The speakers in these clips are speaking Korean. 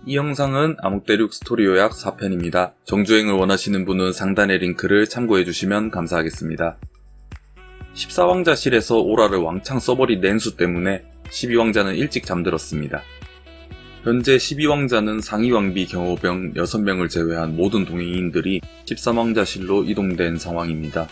이 영상은 암흑대륙 스토리 요약 4편입니다. 정주행을 원하시는 분은 상단의 링크를 참고해주시면 감사하겠습니다. 14왕자실에서 오라를 왕창 써버린 낸수 때문에 12왕자는 일찍 잠들었습니다. 현재 12왕자는 상위왕비 경호병 6명을 제외한 모든 동행인들이 13왕자실로 이동된 상황입니다.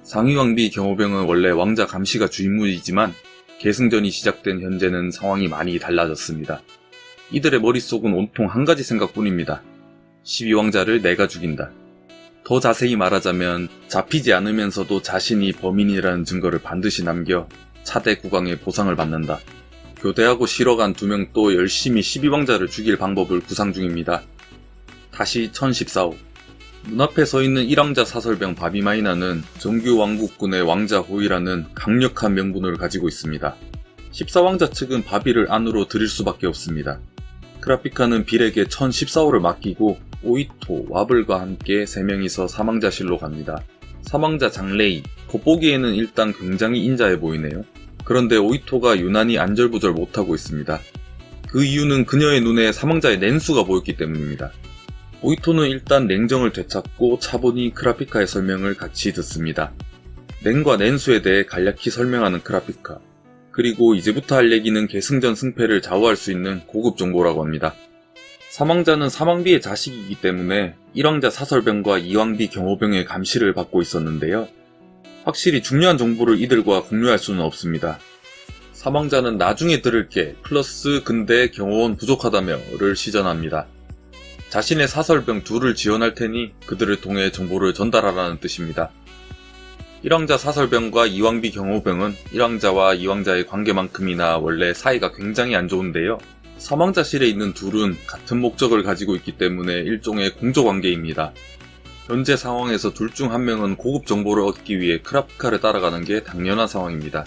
상위왕비 경호병은 원래 왕자 감시가 주임무이지만 계승전이 시작된 현재는 상황이 많이 달라졌습니다. 이들의 머릿속은 온통 한 가지 생각뿐입니다. 12왕자를 내가 죽인다. 더 자세히 말하자면 잡히지 않으면서도 자신이 범인이라는 증거를 반드시 남겨 차대 국왕의 보상을 받는다. 교대하고 실어간 2명도 열심히 12왕자를 죽일 방법을 구상 중입니다. 다시 1014호. 눈앞에 서있는 1왕자 사설병 바비마이나는 정규 왕국군의 왕자 호위라는 강력한 명분을 가지고 있습니다. 14왕자 측은 바비를 안으로 들일 수밖에 없습니다. 크라피카는 빌에게 1014호를 맡기고 오이토, 와블과 함께 3명이서 사망자실로 갑니다. 사망자 장레이, 겉보기에는 일단 굉장히 인자해 보이네요. 그런데 오이토가 유난히 안절부절 못하고 있습니다. 그 이유는 그녀의 눈에 사망자의 낸수가 보였기 때문입니다. 오이토는 일단 냉정을 되찾고 차분히 크라피카의 설명을 같이 듣습니다. 낸과 낸수에 대해 간략히 설명하는 크라피카. 그리고 이제부터 할 얘기는 계승전 승패를 좌우할 수 있는 고급 정보라고 합니다. 사망자는 사망비의 자식이기 때문에 1왕자 사설병과 2왕비 경호병의 감시를 받고 있었는데요. 확실히 중요한 정보를 이들과 공유할 수는 없습니다. 사망자는 나중에 들을게 플러스 근데 경호원 부족하다며를 시전합니다. 자신의 사설병 2를 지원할 테니 그들을 통해 정보를 전달하라는 뜻입니다. 1왕자 사설병과 2왕비 경호병은 1왕자와 2왕자의 관계만큼이나 원래 사이가 굉장히 안 좋은데요. 사망자실에 있는 둘은 같은 목적을 가지고 있기 때문에 일종의 공조관계입니다. 현재 상황에서 둘 중 한 명은 고급 정보를 얻기 위해 크라피카를 따라가는 게 당연한 상황입니다.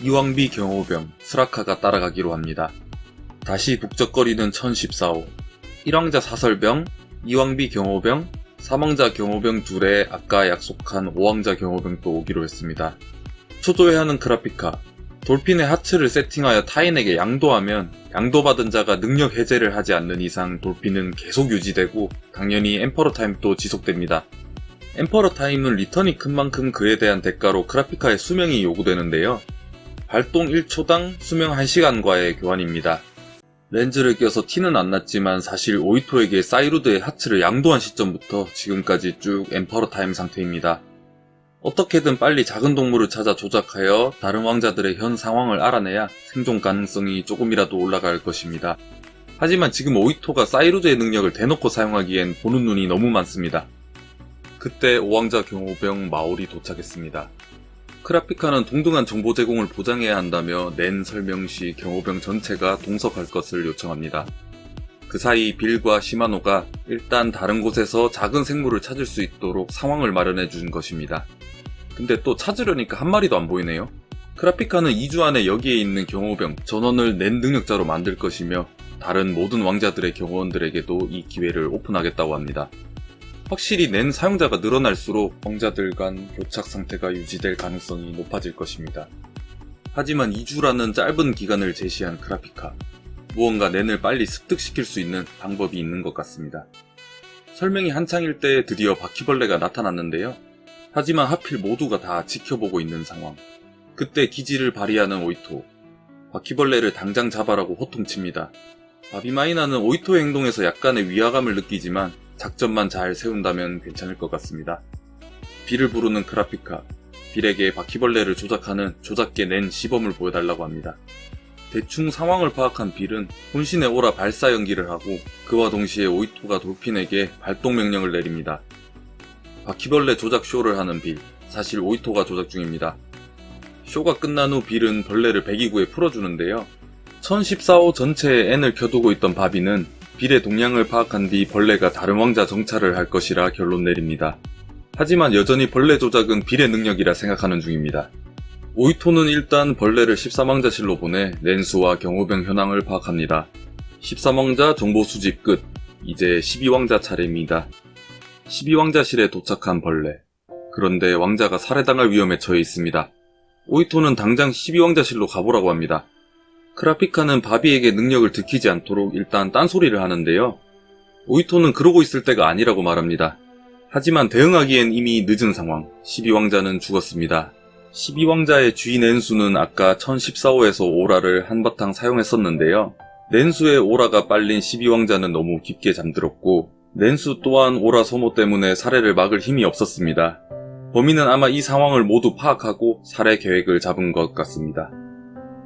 2왕비 경호병 스라카가 따라가기로 합니다. 다시 북적거리는 1014호. 1왕자 사설병, 2왕비 경호병, 사망자 경호병 둘에 아까 약속한 5왕자 경호병도 오기로 했습니다. 초조해하는 크라피카. 돌핀의 하츠를 세팅하여 타인에게 양도하면 양도받은 자가 능력 해제를 하지 않는 이상 돌핀은 계속 유지되고 당연히 엠퍼러 타임도 지속됩니다. 엠퍼러 타임은 리턴이 큰 만큼 그에 대한 대가로 크라피카의 수명이 요구되는데요. 발동 1초당 수명 1시간과의 교환입니다. 렌즈를 껴서 티는 안 났지만 사실 오이토에게 사이루드의 하츠를 양도한 시점부터 지금까지 쭉 엠퍼러 타임 상태입니다. 어떻게든 빨리 작은 동물을 찾아 조작하여 다른 왕자들의 현 상황을 알아내야 생존 가능성이 조금이라도 올라갈 것입니다. 하지만 지금 오이토가 사이루드의 능력을 대놓고 사용하기엔 보는 눈이 너무 많습니다. 그때 5왕자 경호병 마올이 도착했습니다. 크라피카는 동등한 정보 제공을 보장해야 한다며 낸 설명 시 경호병 전체가 동석할 것을 요청합니다. 그 사이 빌과 시마노가 일단 다른 곳에서 작은 생물을 찾을 수 있도록 상황을 마련해 준 것입니다. 근데 또 찾으려니까 한 마리도 안 보이네요. 크라피카는 2주 안에 여기에 있는 경호병 전원을 낸 능력자로 만들 것이며 다른 모든 왕자들의 경호원들에게도 이 기회를 오픈하겠다고 합니다. 확실히 낸 사용자가 늘어날수록 왕자들 간 교착 상태가 유지될 가능성이 높아질 것입니다. 하지만 2주라는 짧은 기간을 제시한 크라피카. 무언가 낸을 빨리 습득시킬 수 있는 방법이 있는 것 같습니다. 설명이 한창일 때 드디어 바퀴벌레가 나타났는데요. 하지만 하필 모두가 다 지켜보고 있는 상황. 그때 기지를 발휘하는 오이토. 바퀴벌레를 당장 잡아라고 호통칩니다. 바비마이나는 오이토의 행동에서 약간의 위화감을 느끼지만 작전만 잘 세운다면 괜찮을 것 같습니다. 빌을 부르는 크라피카. 빌에게 바퀴벌레를 조작하는 조작계 낸 시범을 보여달라고 합니다. 대충 상황을 파악한 빌은 혼신의 오라 발사 연기를 하고 그와 동시에 오이토가 돌핀에게 발동 명령을 내립니다. 바퀴벌레 조작 쇼를 하는 빌. 사실 오이토가 조작 중입니다. 쇼가 끝난 후 빌은 벌레를 배기구에 풀어주는데요. 1014호 전체에 N을 켜두고 있던 바비는 빌의 동향을 파악한 뒤 벌레가 다른 왕자 정찰을 할 것이라 결론 내립니다. 하지만 여전히 벌레 조작은 빌의 능력이라 생각하는 중입니다. 오이토는 일단 벌레를 13왕자실로 보내 낸수와 경호병 현황을 파악합니다. 13왕자 정보 수집 끝. 이제 12왕자 차례입니다. 12왕자실에 도착한 벌레. 그런데 왕자가 살해당할 위험에 처해 있습니다. 오이토는 당장 12왕자실로 가보라고 합니다. 크라피카는 바비에게 능력을 들키지 않도록 일단 딴소리를 하는데요. 오이토는 그러고 있을 때가 아니라고 말합니다. 하지만 대응하기엔 이미 늦은 상황. 12왕자는 죽었습니다. 12왕자의 주인 낸수는 아까 1014호에서 오라를 한바탕 사용했었는데요. 낸수의 오라가 빨린 12왕자는 너무 깊게 잠들었고 낸수 또한 오라 소모 때문에 살해를 막을 힘이 없었습니다. 범인은 아마 이 상황을 모두 파악하고 살해 계획을 잡은 것 같습니다.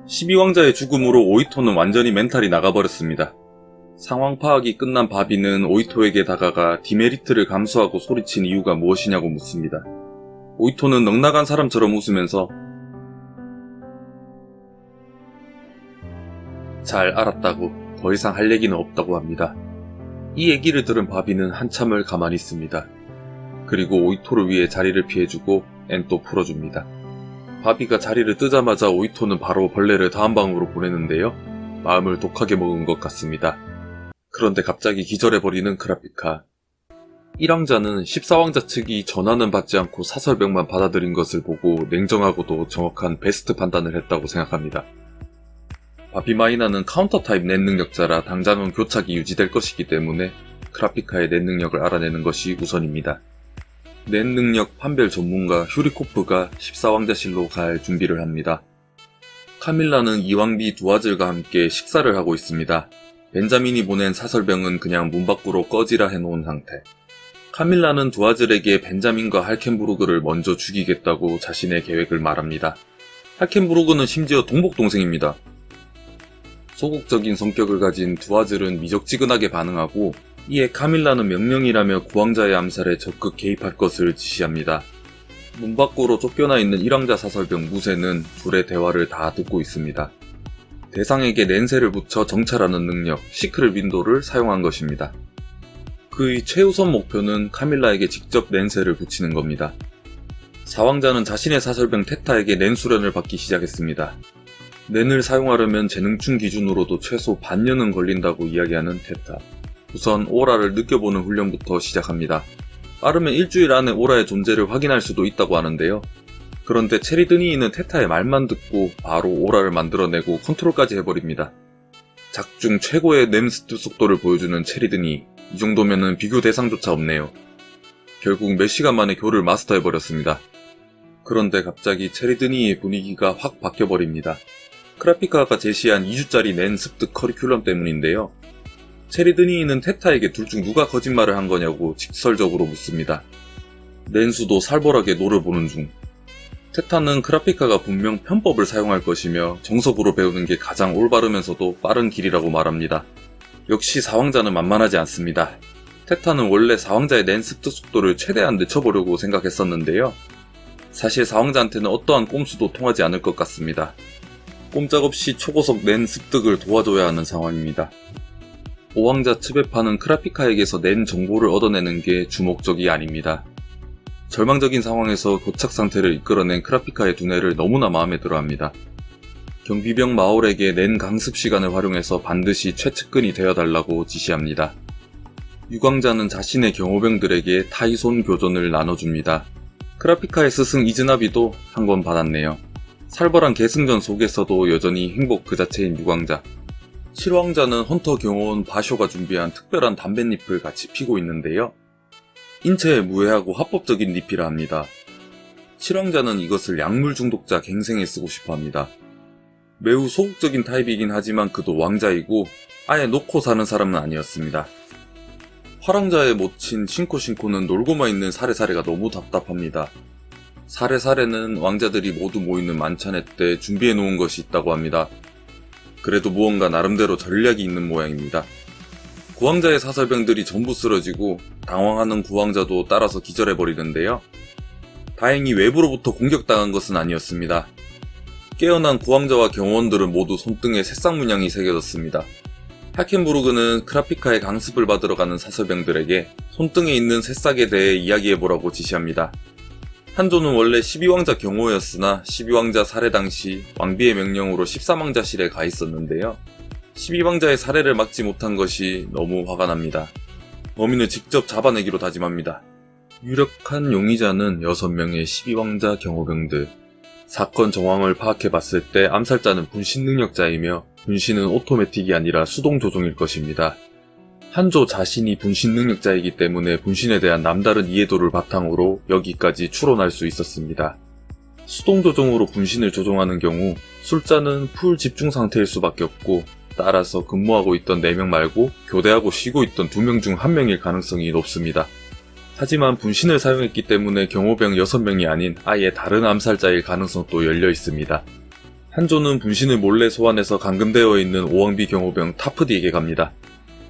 12왕자의 죽음으로 오이토는 완전히 멘탈이 나가버렸습니다. 상황 파악이 끝난 바비는 오이토에게 다가가 디메리트를 감수하고 소리친 이유가 무엇이냐고 묻습니다. 오이토는 넉나간 사람처럼 웃으면서 잘 알았다고, 더 이상 할 얘기는 없다고 합니다. 이 얘기를 들은 바비는 한참을 가만히 있습니다. 그리고 오이토를 위해 자리를 피해주고 앤또 풀어줍니다. 바비가 자리를 뜨자마자 오이토는 바로 벌레를 다음 방으로 보내는데요. 마음을 독하게 먹은 것 같습니다. 그런데 갑자기 기절해버리는 크라피카. 1왕자는 14왕자 측이 전화는 받지 않고 사설병만 받아들인 것을 보고 냉정하고도 정확한 베스트 판단을 했다고 생각합니다. 바비 마이나는 카운터 타입 낸 능력자라 당장은 교착이 유지될 것이기 때문에 크라피카의 낸 능력을 알아내는 것이 우선입니다. 낸 능력 판별 전문가 휴리코프가 14왕자실로 갈 준비를 합니다. 카밀라는 이왕비 두 아들과 함께 식사를 하고 있습니다. 벤자민이 보낸 사설병은 그냥 문 밖으로 꺼지라 해놓은 상태. 카밀라는 두 아들에게 벤자민과 할켄부르그를 먼저 죽이겠다고 자신의 계획을 말합니다. 할켄부르그는 심지어 동복동생입니다. 소극적인 성격을 가진 두 아들은 미적지근하게 반응하고 이에 카밀라는 명령이라며 구왕자의 암살에 적극 개입할 것을 지시합니다. 문 밖으로 쫓겨나 있는 1왕자 사설병 무세는 둘의 대화를 다 듣고 있습니다. 대상에게 낸세를 붙여 정찰하는 능력 시크릿 윈도를 사용한 것입니다. 그의 최우선 목표는 카밀라에게 직접 낸세를 붙이는 겁니다. 4왕자는 자신의 사설병 테타에게 낸 수련을 받기 시작했습니다. 낸을 사용하려면 재능충 기준으로도 최소 반년은 걸린다고 이야기하는 테타. 우선 오라를 느껴보는 훈련부터 시작합니다. 빠르면 일주일 안에 오라의 존재를 확인할 수도 있다고 하는데요. 그런데 체리드니이는 테타의 말만 듣고 바로 오라를 만들어내고 컨트롤까지 해버립니다. 작중 최고의 nem스트 속도를 보여주는 체리드니이. 이 정도면은 비교 대상조차 없네요. 결국 몇 시간 만에 교를 마스터해버렸습니다. 그런데 갑자기 체리드니이의 분위기가 확 바뀌어버립니다. 크라피카가 제시한 2주짜리 낸 습득 커리큘럼 때문인데요. 체리드니이는 테타에게 둘 중 누가 거짓말을 한 거냐고 직설적으로 묻습니다. 낸수도 살벌하게 노를 보는 중. 테타는 크라피카가 분명 편법을 사용할 것이며 정석으로 배우는 게 가장 올바르면서도 빠른 길이라고 말합니다. 역시 4왕자는 만만하지 않습니다. 테타는 원래 4왕자의 낸 습득 속도를 최대한 늦춰보려고 생각했었는데요. 사실 4왕자한테는 어떠한 꼼수도 통하지 않을 것 같습니다. 꼼짝없이 초고속 낸 습득을 도와줘야 하는 상황입니다. 5왕자 츠베파는 크라피카에게서 낸 정보를 얻어내는 게 주목적이 아닙니다. 절망적인 상황에서 교착 상태를 이끌어낸 크라피카의 두뇌를 너무나 마음에 들어합니다. 경비병 마올에게 낸 강습 시간을 활용해서 반드시 최측근이 되어달라고 지시합니다. 6왕자는 자신의 경호병들에게 타이손 교전을 나눠줍니다. 크라피카의 스승 이즈나비도 한 권 받았네요. 살벌한 계승전 속에서도 여전히 행복 그 자체인 6왕자. 7왕자는 헌터 경호원 바쇼가 준비한 특별한 담뱃잎을 같이 피고 있는데요. 인체에 무해하고 합법적인 잎이라 합니다. 7왕자는 이것을 약물 중독자 갱생에 쓰고 싶어 합니다. 매우 소극적인 타입이긴 하지만 그도 왕자이고 아예 놓고 사는 사람은 아니었습니다. 8왕자의 모친 신코신코는 놀고만 있는 사레사레가 너무 답답합니다. 사레사레는 왕자들이 모두 모이는 만찬회 때 준비해 놓은 것이 있다고 합니다. 그래도 무언가 나름대로 전략이 있는 모양입니다. 9왕자의 사설병들이 전부 쓰러지고 당황하는 9왕자도 따라서 기절해버리는데요. 다행히 외부로부터 공격당한 것은 아니었습니다. 깨어난 9왕자와 경호원들은 모두 손등에 새싹 문양이 새겨졌습니다. 할켄부르그는 크라피카의 강습을 받으러 가는 사설병들에게 손등에 있는 새싹에 대해 이야기해보라고 지시합니다. 한조는 원래 12왕자 경호였으나 12왕자 살해 당시 왕비의 명령으로 13왕자실에 가 있었는데요. 12왕자의 살해를 막지 못한 것이 너무 화가 납니다. 범인을 직접 잡아내기로 다짐합니다. 유력한 용의자는 6명의 12왕자 경호병들. 사건 정황을 파악해봤을 때 암살자는 분신 능력자이며 분신은 오토매틱이 아니라 수동 조종일 것입니다. 한조 자신이 분신 능력자이기 때문에 분신에 대한 남다른 이해도를 바탕으로 여기까지 추론할 수 있었습니다. 수동 조종으로 분신을 조종하는 경우 술자는 풀 집중 상태일 수밖에 없고, 따라서 근무하고 있던 4명 말고 교대하고 쉬고 있던 2명 중 1명일 가능성이 높습니다. 하지만 분신을 사용했기 때문에 경호병 6명이 아닌 아예 다른 암살자일 가능성도 열려 있습니다. 한조는 분신을 몰래 소환해서 감금되어 있는 오왕비 경호병 타프디에게 갑니다.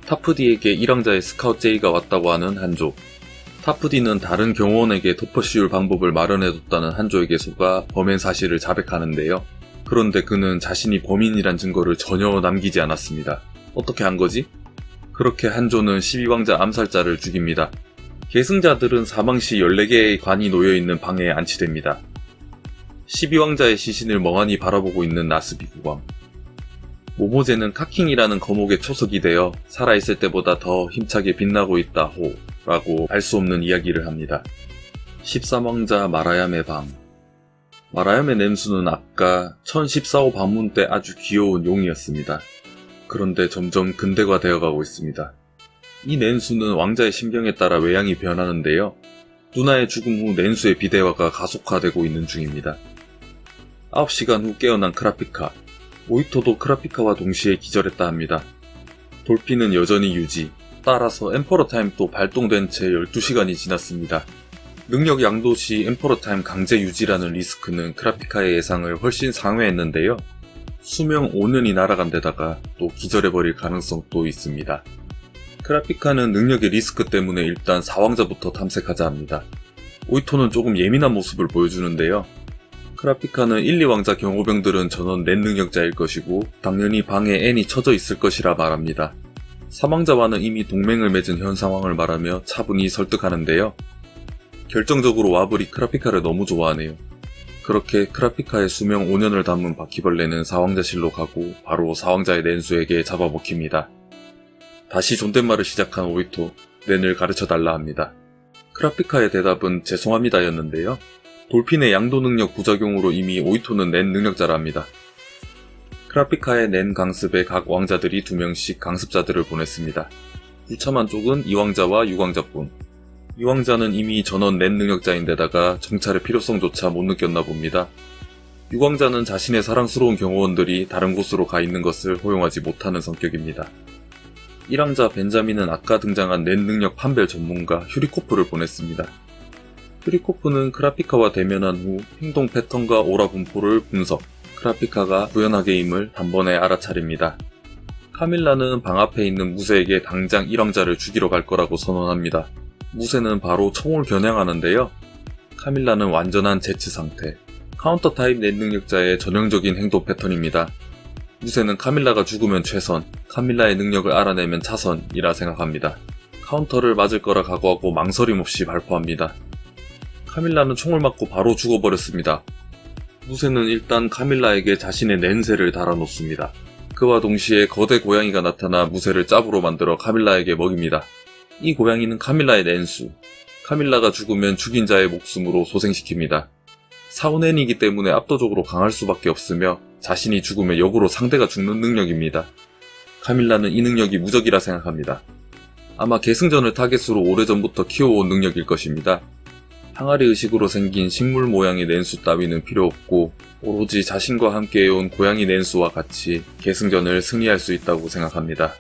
타프디에게 1왕자의 스카웃 제이가 왔다고 하는 한조. 타프디는 다른 경호원에게 덮어씌울 방법을 마련해뒀다는 한조에게 속아 범행 사실을 자백하는데요. 그런데 그는 자신이 범인이란 증거를 전혀 남기지 않았습니다. 어떻게 한 거지? 그렇게 한조는 12왕자 암살자를 죽입니다. 계승자들은 사망 시 14개의 관이 놓여있는 방에 안치됩니다. 12왕자의 시신을 멍하니 바라보고 있는 나스비 국왕. 모모제는 카킹이라는 거목에 초석이 되어 살아있을 때보다 더 힘차게 빛나고 있다 호 라고 알 수 없는 이야기를 합니다. 13왕자 마라얌의 방. 마라얌의 냄수는 아까 1014호 방문 때 아주 귀여운 용이었습니다. 그런데 점점 근대화 되어가고 있습니다. 이 낸수는 왕자의 심경에 따라 외양이 변하는데요. 누나의 죽음 후 낸수의 비대화가 가속화되고 있는 중입니다. 9시간 후 깨어난 크라피카. 오이토도 크라피카와 동시에 기절했다 합니다. 돌핀은 여전히 유지. 따라서 엠퍼러 타임도 발동된 채 12시간이 지났습니다. 능력 양도 시 엠퍼러 타임 강제 유지라는 리스크는 크라피카의 예상을 훨씬 상회했는데요. 수명 5년이 날아간 데다가 또 기절해버릴 가능성도 있습니다. 크라피카는 능력의 리스크 때문에 일단 4왕자부터 탐색하자 합니다. 오이토는 조금 예민한 모습을 보여주는데요. 크라피카는 1, 2왕자 경호병들은 전원 낸 능력자일 것이고 당연히 방에 N이 쳐져 있을 것이라 말합니다. 3왕자와는 이미 동맹을 맺은 현 상황을 말하며 차분히 설득하는데요. 결정적으로 와블이 크라피카를 너무 좋아하네요. 그렇게 크라피카의 수명 5년을 담은 바퀴벌레는 4왕자실로 가고 바로 4왕자의 낸수에게 잡아먹힙니다. 다시 존댓말을 시작한 오이토, 낸을 가르쳐달라 합니다. 크라피카의 대답은 죄송합니다 였는데요. 돌핀의 양도 능력 부작용으로 이미 오이토는 낸 능력자라 합니다. 크라피카의 낸 강습에 각 왕자들이 2명씩 강습자들을 보냈습니다. 유참한 쪽은 2왕자와 6왕자뿐. 2왕자는 이미 전원 낸 능력자인데다가 정찰의 필요성조차 못 느꼈나 봅니다. 6왕자는 자신의 사랑스러운 경호원들이 다른 곳으로 가 있는 것을 허용하지 못하는 성격입니다. 1왕자 벤자민은 아까 등장한 낸 능력 판별 전문가 휴리코프를 보냈습니다. 휴리코프는 크라피카와 대면한 후 행동 패턴과 오라 분포를 분석, 크라피카가 구현하게 임을 단번에 알아차립니다. 카밀라는 방 앞에 있는 무세에게 당장 1왕자를 죽이러 갈 거라고 선언합니다. 무세는 바로 총을 겨냥하는데요. 카밀라는 완전한 제츠 상태, 카운터 타입 낸 능력자의 전형적인 행동 패턴입니다. 무세는 카밀라가 죽으면 최선, 카밀라의 능력을 알아내면 차선이라 생각합니다. 카운터를 맞을 거라 각오하고 망설임 없이 발포합니다. 카밀라는 총을 맞고 바로 죽어버렸습니다. 무세는 일단 카밀라에게 자신의 낸새를 달아놓습니다. 그와 동시에 거대 고양이가 나타나 무세를 짭으로 만들어 카밀라에게 먹입니다. 이 고양이는 카밀라의 낸수. 카밀라가 죽으면 죽인 자의 목숨으로 소생시킵니다. 사우넨이기 때문에 압도적으로 강할 수밖에 없으며 자신이 죽으면 역으로 상대가 죽는 능력입니다. 카밀라는 이 능력이 무적이라 생각합니다. 아마 계승전을 타겟으로 오래전부터 키워온 능력일 것입니다. 항아리 의식으로 생긴 식물 모양의 낸수 따위는 필요 없고 오로지 자신과 함께 해온 고양이 낸수와 같이 계승전을 승리할 수 있다고 생각합니다.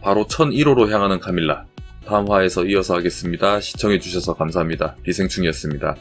바로 1001호로 향하는 카밀라. 다음 화에서 이어서 하겠습니다. 시청해주셔서 감사합니다. 리생충이었습니다.